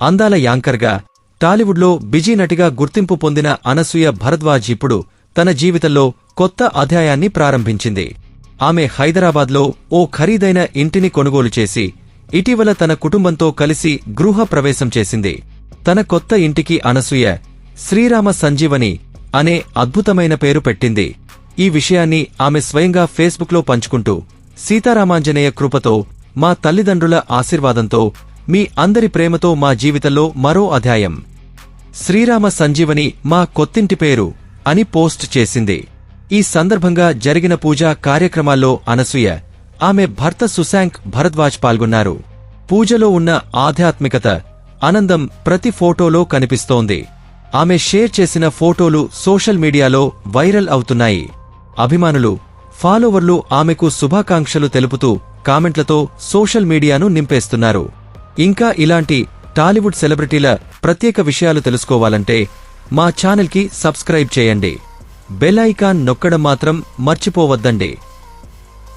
అందాల యాంకర్గా టాలీవుడ్లో బిజీ నటిగా గుర్తింపు పొందిన అనసూయ భరద్వాజ్ ఇప్పుడు తన జీవితంలో కొత్త అధ్యాయాన్ని ప్రారంభించింది. ఆమె హైదరాబాద్లో ఓ ఖరీదైన ఇంటిని కొనుగోలు చేసి ఇటీవల తన కుటుంబంతో కలిసి గృహ ప్రవేశం చేసింది. తన కొత్త ఇంటికి అనసూయ శ్రీరామ సంజీవని అనే అద్భుతమైన పేరు పెట్టింది. ఈ విషయాన్ని ఆమె స్వయంగా ఫేస్బుక్లో పంచుకుంటూ, సీతారామాంజనేయ కృపతో, మా తల్లిదండ్రుల ఆశీర్వాదంతో, మీ అందరి ప్రేమతో మా జీవితంలో మరో అధ్యాయం. శ్రీరామ సంజీవని మా కొత్తింటి పేరు అని పోస్ట్ చేసింది. ఈ సందర్భంగా జరిగిన పూజా కార్యక్రమాల్లో అనసూయ, ఆమె భర్త సుశాంక్ భరద్వాజ్ పాల్గొన్నారు. పూజలో ఉన్న ఆధ్యాత్మికత, ఆనందం ప్రతి ఫోటోలో కనిపిస్తోంది. ఆమె షేర్ చేసిన ఫోటోలు సోషల్ మీడియాలో వైరల్ అవుతున్నాయి. అభిమానులు, ఫాలోవర్లు ఆమెకు శుభాకాంక్షలు తెలుపుతూ కామెంట్లతో సోషల్ మీడియాను నింపేస్తున్నారు. ఇంకా ఇలాంటి టాలీవుడ్ సెలబ్రిటీల ప్రత్యేక విషయాలు తెలుసుకోవాలంటే మా ఛానల్కి సబ్స్క్రైబ్ చేయండి. బెల్ ఐకాన్ నొక్కడం మాత్రం మర్చిపోవద్దండి.